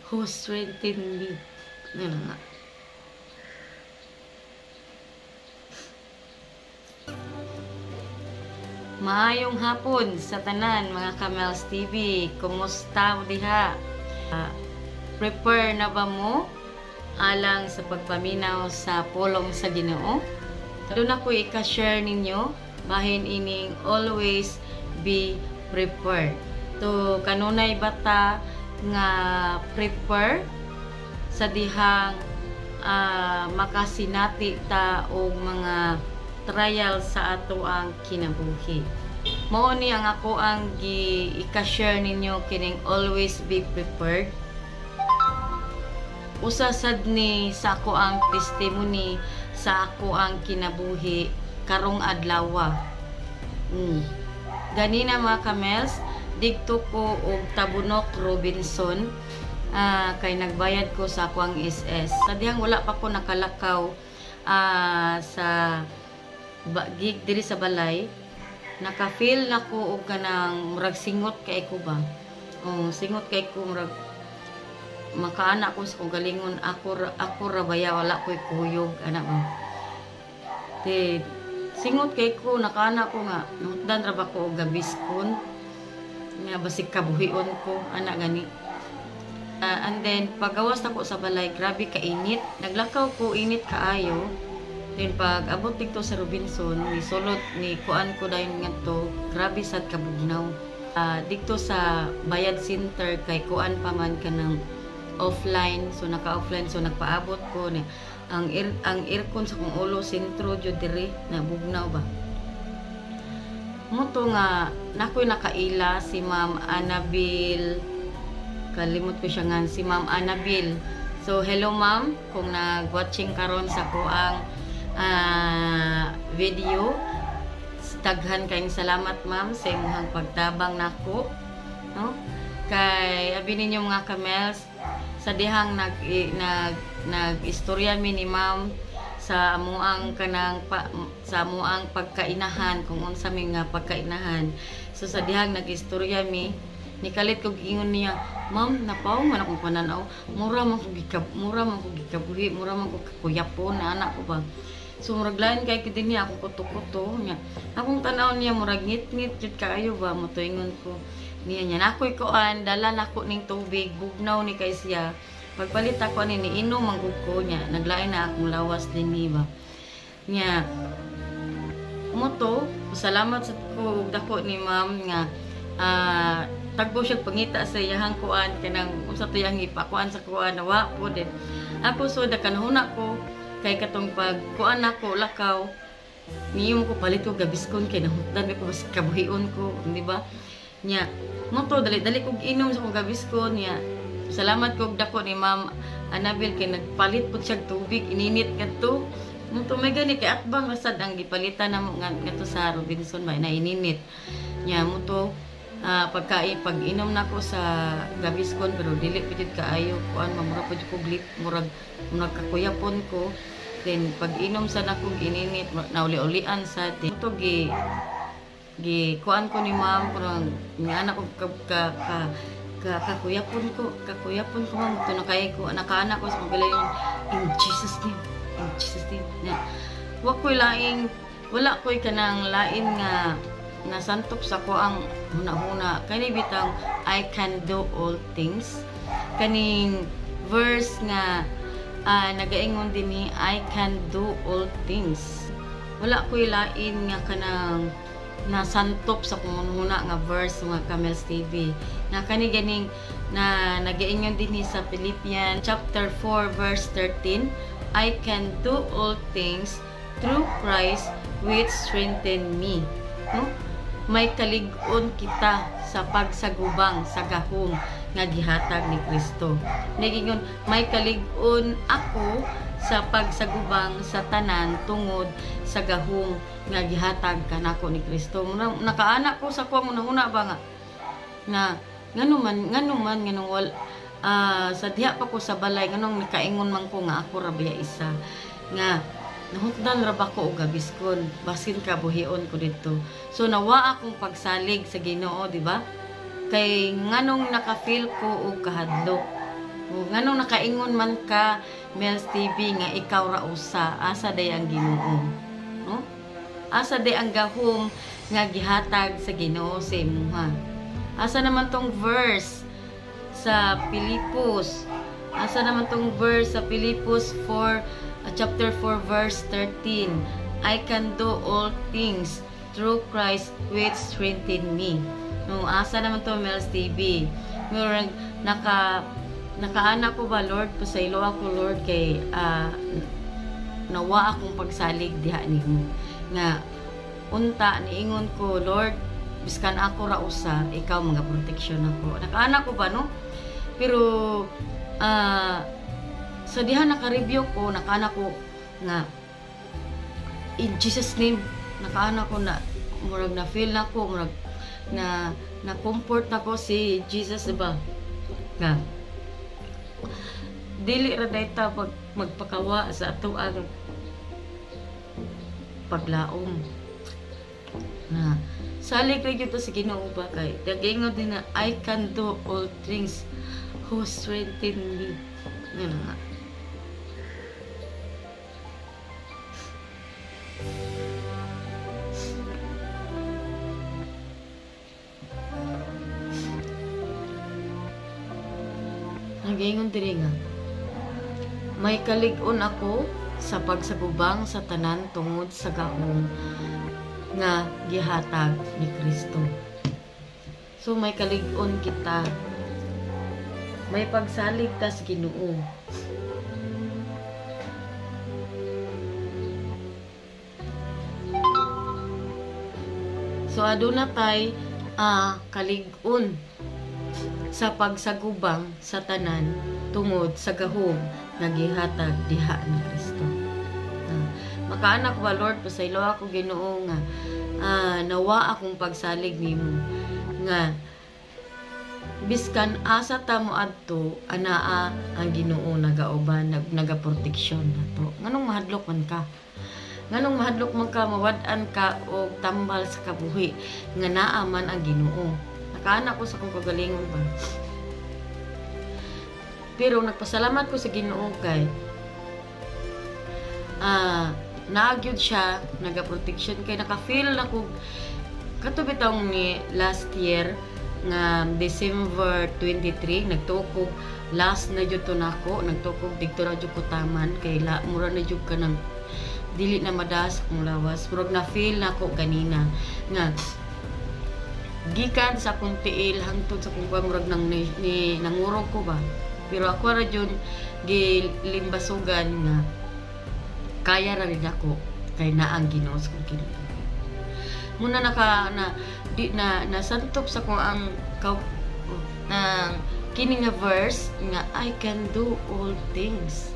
who strengthen me. Ano nga. Maayong hapon sa tanan mga Kamels TV. Kumusta diha? Prepare na ba mo alang sa pagpaminaw sa pulong sa Ginoo? Doon ako i-share ninyo bahin ining always be prepared. To kanunay bata nga prepare sa dihang makasinati ta og mga trial sa ato ang kinabuhi. Mao ni ang ako ang i-share ninyo kining always be prepared. Usa sad ni sa ako ang testimony sa ako ang kinabuhi karong adlaw. Ganina mga Kamels, dikto ko og Tabunok Robinson, kay nagbayad ko sa ako ang SS. Sa dihang wala pa ko nakalakaw sa gig diri sa balay, naka-feel na ko og kanang murag singot kay ko ba. Singot kay ko murag makaana ko sa kong galingon ako rabaya wala ko'y kuyog ana ba. Singot kay ko nakaana ko nga nahutdan ra ba ko og gabiskon nga basig kabuhion ko ana gani. And then pagawas nako sa balay, grabe ka init, naglakaw ko init kaayo. Then pag abot dito sa Robinson, ni sulod ni kuan ko dayon ngadto, grabe sad kabugnaw. Dito sa Bayad Center kay kuan pa man kanang offline, so naka-offline, so nagpaabot ko ni ang aircon sa kong ulo sentro jud diri na bugnaw ba. Moto nga nakoy nakaila si Ma'am Annabel, kalimot ko siya nga, si Ma'am Annabel. So hello ma'am, kung nag-watching karon sa ko ang video, daghan kayong salamat ma'am sa imong pagtabang nako, no? Kay abi ninyo mga Kamels, sa dihang nag-istorya mi ni ma'am sa amuang kanang sa amuang pagkainahan, kung unsa mi nga pagkainahan. So sa dihang nag-istorya mi, nikalit ko giingon niya, ma'am napaw man akong pananaw, mura man ko gikabuhi, mura man ko kuyapon na anak ko ba. So murag lain kay kid niya akong kuto-kuto niya. Akong tanaw niya murag ngit-ngit jud kaayo ba, motuingon ko niya nakoy kuan dala nako ning tubig, bugnaw ni kay siya. Pagpalit ako ni inom ang ko niya, naglain na akong lawas din ni ba. Niya moto, salamat sa ko dako ni ma'am nga tagbo siya pangita sa iyahang kuan kanang unsa to yang ipakuan sa kuan nawa po din. Ako so da kanahuna ko kay katong pag kuan nako lakaw, niyom ko palit ko gabiskon kay nahutdan ko mas kabuhion ko, di ba? Nya moto dali-dali kog inom sa kong gabiskon niya. Salamat kog dako ni Ma'am Annabel kay nagpalit pud siya tubig ininit kadto. Moto may gani kay atbang rasad ang gipalitan namo ngadto sa Robinson ba na ininit. Nya moto pag inom nako sa gabiskon pero dili pud kaayo kuan mamura pud ko glip murag kakuyapon ko. Then pag inom sa nako ininit na uli-ulian sa moto kuan ko ni ma'am kurang nga anak ko kakuyapon ko ma'am to nakay ko nakaana ko sa magaling in Jesus name na wala ko'y kanang lain nga nasantop sa ko ang huna-huna kani bitang I can do all things, kaning verse nga nagaingon din ni I can do all things. Wala ko'y lain nga kanang nasantop sa kumunhuna nga verse mga Kamels TV na kani ganing na nagaingon din sa Philippians chapter 4 verse 13, I can do all things through Christ which strengthen me. No? May kalig-on kita sa pagsagubang sa gahom nga gihatag ni Kristo. Nagingon may kalig-on ako sa pagsagubang sa tanan tungod sa gahom nga gihatag kanako ni Kristo. Nakaana ko sa kuwang una ba nga na nganong wal sa diha pa ko sa balay nganong nakaingon man ko nga ako rabaya isa nga nahutdan ra ba ko og gabiskon basin kabuhion ko dito. So nawa akong pagsalig sa Ginoo, di ba? Kay nganong naka-feel ko og kahadlok O nganong nakaingon man ka Mels TV nga ikaw ra usa, asa day ang Ginoo, no? Asa day ang gahom nga gihatag sa Ginoo sa imuha. Asa naman tong verse sa Pilipos? Asa naman tong verse sa Pilipos 4 chapter 4 verse 13? I can do all things through Christ which strengthen me. No, asa naman to Mels TV? Murag nakaana ko ba Lord, pasaylo ako Lord kay nawa akong pagsalig diha nimo. Nga unta niingon ko Lord, biskan ako ra usa, ikaw mga proteksyon ako. Nakaana ko ba no? Pero sa diha naka-review ko, nakaana ko nga in Jesus name, nakaana ko na murag na feel na ko, murag na comfort na ko si Jesus, diba? Nga dili ra dayta magpakawa sa ato ang paglaom. Na salig ra gyud to sa Ginoo ba kay dagingon din na I can do all things who strengthen me. Nga nga. Nagaingon diri nga may kalig-on ako sa pagsagubang sa tanan tungod sa gahom nga gihatag ni Kristo. So may kalig-on kita, may pagsalig ta sa Ginoo. So aduna tay kalig-on sa pagsagubang sa tanan tungod sa gahom nga gihatag diha ni Kristo. Makaanak ba Lord, pasaylo ako Ginoo nga nawa akong pagsalig nimo nga biskan asa ta mo adto anaa ang Ginoo nagauban nagaproteksyon nato. Nganong mahadlok man ka? Nganong mahadlok man ka, mawad-an ka og tambal sa kabuhi nga naa man ang Ginoo. Nakaanak ko sa kong kagalingon ba. Pero nagpasalamat ko sa Ginoo kay naagyod siya, nagaproteksyon kay naka-feel na ko katubitang ni last year nga December 23 nagtukog last na jud to nako, nagtukog dikto ra jud ko taman kay mura na jud ka nang dili na madas kung lawas. Murag na feel nako kanina nga gikan sa akong tiil hangtod sa kung murag nang nangurog ko ba. Pero ako ra jud gilimbasugan nga kaya ra rin ako kay naang Ginoo sa kong Ginoo. Muna nasantop sa kong ang kini nga verse nga I can do all things.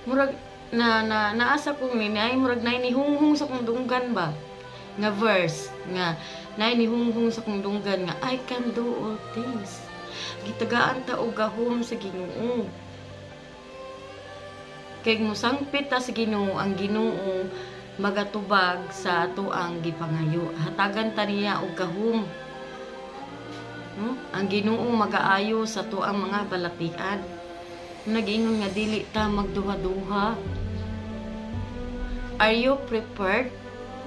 Murag naasa kong ay murag nainihunghung sa kong dunggan ba nga verse nga nainihunghung sa kong dunggan nga I can do all things. Gitagaan ta og gahom sa Ginoo. Kay musangpit ta sa Ginoo, ang Ginoo magatubag sa ato ang gipangayo. Hatagan ta niya og gahom. Ang Ginoo magaayo sa ato ang mga balatian. Nag-ingon nga dili ta magduha-duha. Are you prepared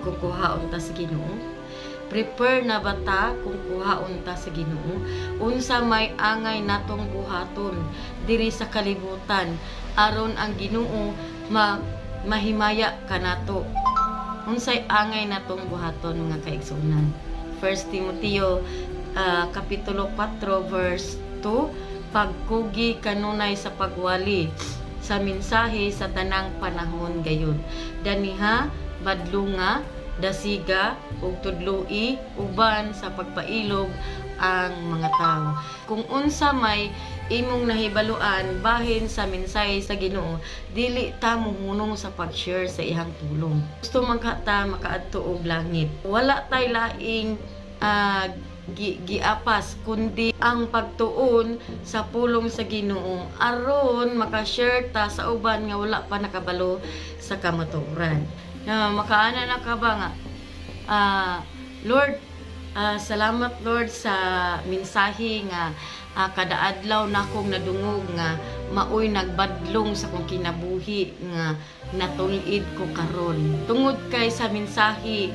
kung kuhaon ta sa Ginoo? Prepare na ba ta kung kuhaon ta sa Ginoo? Unsa may angay natong buhaton diri sa kalibutan aron ang Ginoo mahimaya kanato. Unsay angay natong buhaton mga kaigsunan? 1 Timoteo kapitulo 4 verse 2, pagkugi kanunay sa pagwali sa mensahe sa tanang panahon gayon. Daniha badlunga dasiga ug tudloi uban sa pagpailog ang mga tao. Kung unsa may imong nahibaluan bahin sa mensahe sa Ginoo, dili ta mohunong sa pag-share sa ihang tulong. Gusto man ka ta makaadto og langit. Wala tay laing giapas kundi ang pagtuon sa pulong sa Ginoo aron maka-share ta sa uban nga wala pa nakabalo sa kamatuoran. Makaana na ka ba nga Lord, Salamat Lord sa mensahe nga kada adlaw na akong nadungog nga maoy nagbadlong sa kong kinabuhi nga natulid ko karon. Tungod kay sa mensahe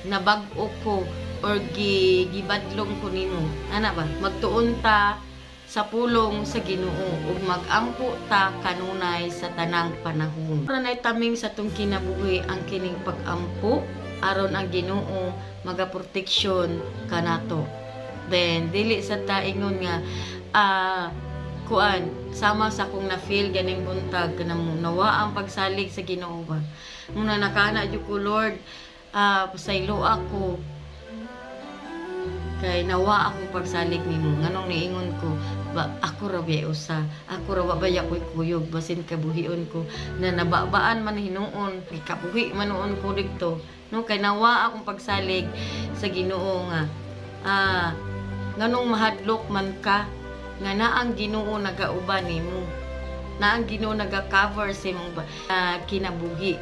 nabag-o ko or gibadlong ko nimo. Ana ba? Magtuon ta sa pulong sa Ginoo ug mag-ampo ta kanunay sa tanang panahon. Para nay taming sa tong kinabuhi ang kining pag-ampo aron ang Ginoo magaproteksyon kanato. Then dili sa taingon nga kuan sama sa kung na-feel ganing buntag kanang nawa ang pagsalig sa Ginoo ba. Muna nakana jud ko Lord, pasaylo ako kay nawa akong pagsalig nimo. Nganong niingon ko ba ako ra ba usa, ako ra ba ko'y kuyog basin kabuhion ko na nababaan man hinuon kabuhi man noon ko didto no, kay nawa akong pagsalig sa Ginoo nga nganong mahadlok man ka nga naang Ginoo nagauban nimo, naang Ginoo naga-cover sa imong kinabuhi.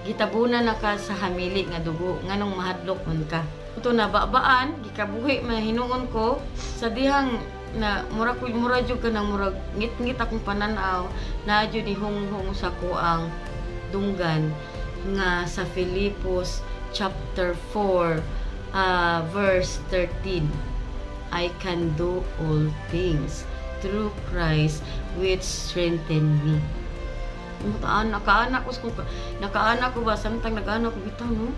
Gitabunan na ka sa hamili nga dugo nganong mahadlok man ka. Ito na babaan gikabuhi man hinuon ko sa dihang na mura jud ka nang murag ngit-ngit akong pananaw na jud ni hunghong sa kuang dunggan nga sa Filipos chapter 4 verse 13. I can do all things through Christ which strengthen me. Nakaanak ko ba samtang nag-anak ko bitaw no?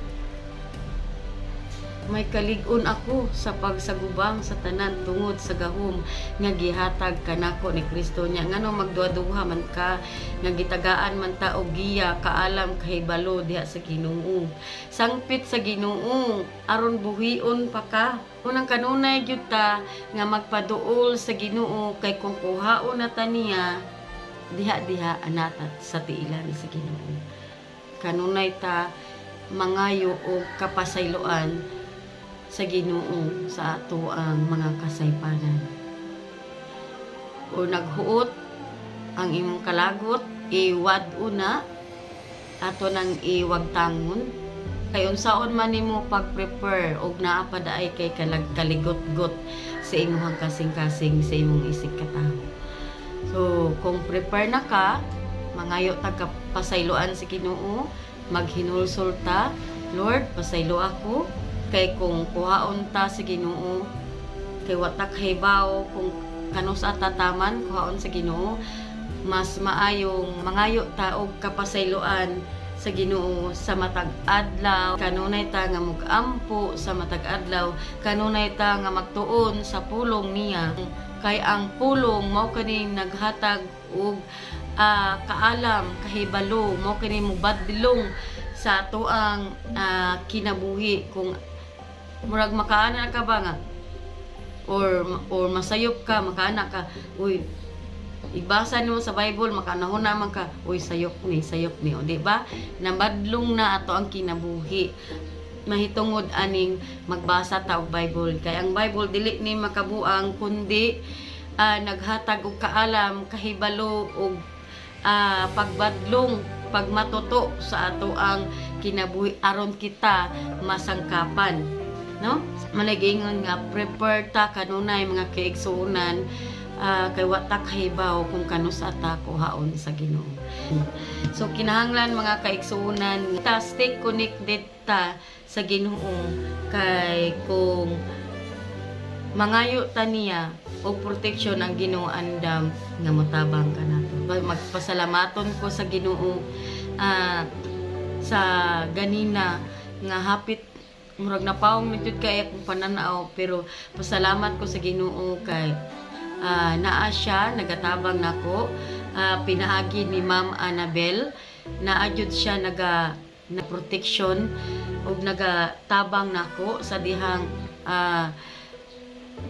May kalig-on ako sa pagsagubang sa tanan tungod sa gahom nga gihatag kanako ni Kristo niya. Ngano magduha-duha man ka nga gitagaan man ta og giya kaalam kahibalo diha sa Ginoo. Sangpit sa Ginoo aron buhion pa ka. Unang kanunay gyud ta nga magpaduol sa Ginoo kay kung kuhaon na ta niya diha anata sa tiilan sa Ginoo. Kanunay ta mangayo og kapasayloan sa Ginoo sa ato ang mga kasaypanan. O naghuot ang imong kalagot, iwad-o na ato nang iwagtangon. Kay unsaon man nimo pag-prepare og naa pa daay kay kaligot-got sa imong kasing-kasing sa imong isig katawo. So kung prepare na ka, mangayo ta ka pasayloan sa Ginoo, maghinulsol ta, Lord, pasaylo ako. Kay kung kuhaon ta sa Ginoo, kay watak hibaw kung kanus atataman kuhaon sa Ginoo, mas maayong mangayo ta og kapasayloan sa Ginoo sa matag adlaw. Kanunay ta nga mugampo sa matag adlaw, kanunay ta nga magtuon sa pulong niya. Kay ang pulong mao kani naghatag og kaalam, kahibalo, mao kani mubadlong sa atoang kinabuhi. Kung murag makaana ka ba nga or masayop ka, makaana ka, uy, ibasa nimo sa Bible, makanahon naman ka, uy, sayop ni, o di ba? Nabadlong na ato ang kinabuhi. Mahitungod aning magbasa ta og Bible, kay ang Bible dili ni makabuang kundi naghatag og kaalam, kahibalo og pagbadlong, pagmatuto sa ato ang kinabuhi aron kita masangkapan, no? Malagingon nga prepare ta kanunay mga kaigsuonan kay watak hibaw kung kanus ata kuhaon sa Ginoo. So kinahanglan mga kaigsuonan ta stay connected ta sa Ginoo, kay kung mangayo ta niya og proteksyon ang Ginoo andam nga motabang kanato. Magpasalamaton ko sa Ginoo sa ganina nga hapit murag napawong medyo kay akong pananaw, pero pasalamat ko sa Ginoo kay naa siya nagatabang nako, pinaagi ni Ma'am Annabel na adyod siya na protection ug nagatabang nako sa dihang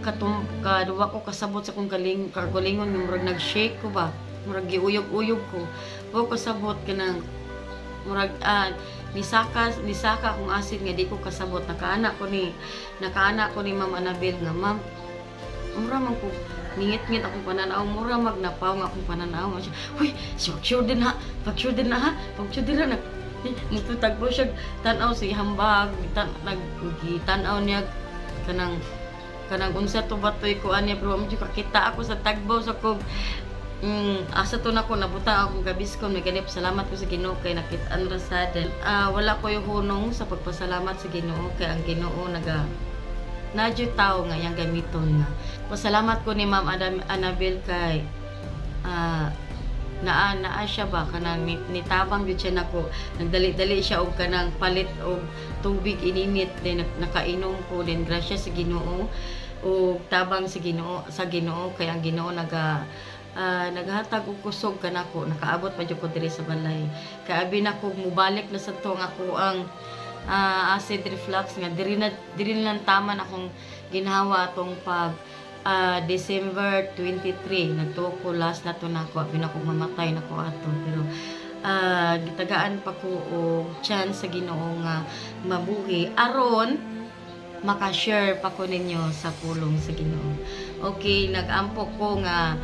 kaduwa ko kasabot sa kong kalingon murag nag-shake ko ba, murag giuyog-uyog ko kasabot kanang murag nisaka kung asin nga di ko kasabot. Nakaana ko ni Ma'am Annabel nga, ma'am, mura man ko ningit-ngit akong pananaw, mura magnapaw nga akong pananaw. Uy, sure din ha, pag-sure din na ha, Mututagbo siya tan-aw si hambag, nagtanaw niya kanang unsa to batoy ko ani bro, mo kakita ako sa tagbo sa kog asa to nako nabuta ako gabiskon may ganip salamat ko sa Ginoo kay nakit-an ra sad. Wala ko yung hunong sa pagpasalamat sa Ginoo kay ang Ginoo nadyo tao nga yang gamiton nga. Pasalamat ko ni Ma'am Annabel kay naa siya ba kanang nitabang gyud siya nako, nagdali-dali siya og kanang palit og tubig ininit din nakainom ko din grasya sa Ginoo og tabang sa Ginoo kay ang Ginoo naghatag og kusog kanako, nakaabot pa jud ko diri sa balay kay abi nako mubalik na sa to nga ako ang acid reflux nga diri lang taman akong ginhawa atong pag December 23 nagtuo ko last na to nako abi nako mamatay nako ato pero gitagaan pa ko og chance sa Ginoo nga mabuhi aron maka-share pa ko ninyo sa pulong sa Ginoo. Okay, nag-ampo ko nga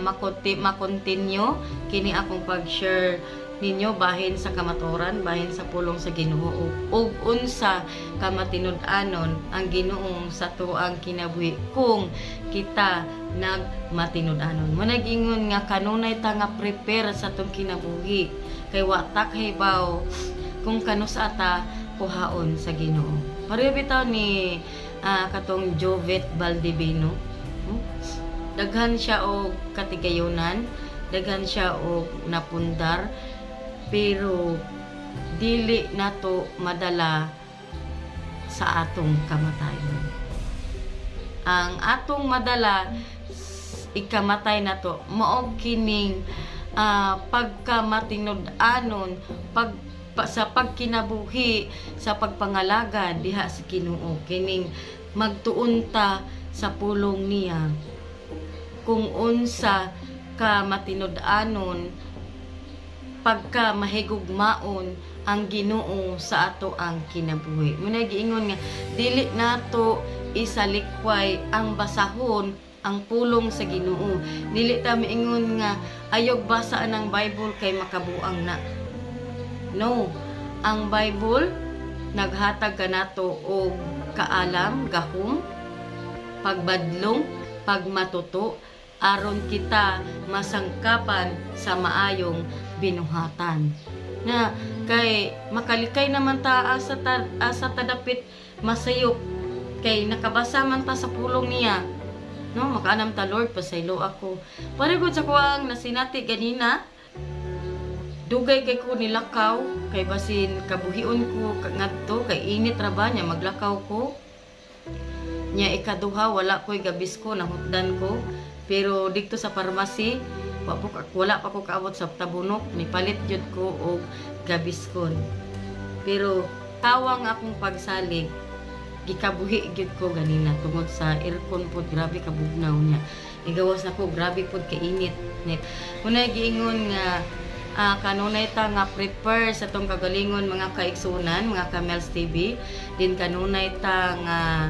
makontinue kini akong pag-share ninyo bahin sa kamatuoran, bahin sa pulong sa Ginoo ug unsa ka matinud-anon ang Ginoo sa tuang kinabuhi kung kita nagmatinud-anon. Mo nagingon nga kanunay ta nga prepare sa tong kinabuhi kay wa ta kahibaw kung kanus ata kuhaon sa Ginoo. Pareho bitaw ni katong Jovet Valdivino. Daghan siya og katigayonan, daghan siya og napundar, pero dili nato madala sa atong kamatayon. Ang atong madala ikamatay nato mao kining pagkamatinud-anon sa pagkinabuhi sa pagpangalaga diha sa Ginoo kining magtuon ta sa pulong niya kung unsa ka matinud-anon pagka mahigugmaon ang Ginoo sa ato ang kinabuhi. Muna giingon nga dili nato isalikway ang basahon ang pulong sa Ginoo. Dili ta miingon nga ayog basa ang Bible kay makabuang na. No, ang Bible naghatag kanato og kaalam, gahom, pagbadlong, pagmatuto aron kita masangkapan sa maayong binuhatan. Na kay makalikay naman ta asa tadapit masayop kay nakabasa man ta sa pulong niya. No, makaanam ta Lord pasaylo ako. Parigod sa kuwang nasinati ganina. Dugay kay ko nilakaw kay basin kabuhion ko ngadto kay init ra ba nya maglakaw ko. Nya ikaduha wala ko'y gabisko nahutdan ko pero dito sa pharmacy wala pa ko kaabot sa tabunok nipalit jud ko og gabiskon. Pero tawang akong pagsalig gikabuhi gyud ko ganina tungod sa aircon pod grabe kabugnaw niya. Igawas na ko grabe pod kainit. Una giingon nga kanunay ta nga prepare sa tong kagalingon mga kaigsunan, mga Kamels TV, din kanunay ta nga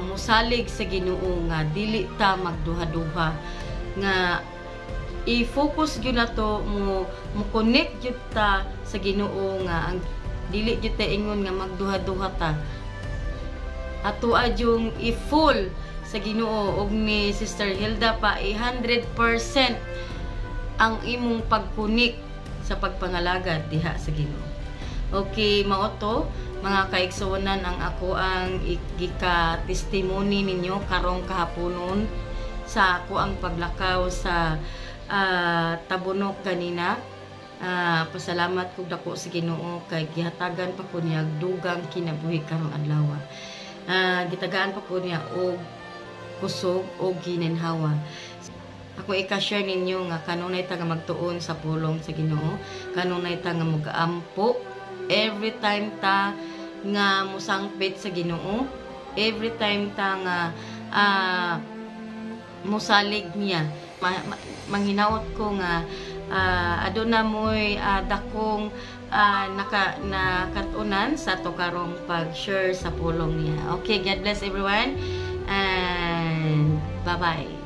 musalig sa Ginoo nga dili ta magduha-duha nga i-focus gyud nato mo connect gyud ta sa Ginoo nga ang dili gyud ta ingon nga magduha-duha ta. Ato adyong i-full sa Ginoo og ni Sister Hilda pa 100% ang imong pagkunik sa pagpangalaga diha sa Ginoo. Okay, mao to mga kaigsuonan ang ako ang gika-testimony ninyo karong kahaponon sa ako ang paglakaw sa tabunok kanina. Pasalamat kog dako sa Ginoo kay gihatagan pa ko niya dugang kinabuhi karong adlaw. Gitagaan pa ko niya og kusog o ginenhawa. Ako ika-share ninyo nga kanunay ta nga magtuon sa pulong sa Ginoo, kanunay ta nga mugaampo every time ta nga musangpit sa Ginoo, every time ta nga musalig niya. Manghinaot ko nga aduna moy dakong nakatunan sa to karong pag-share sa pulong niya. Okay, God bless everyone and bye-bye.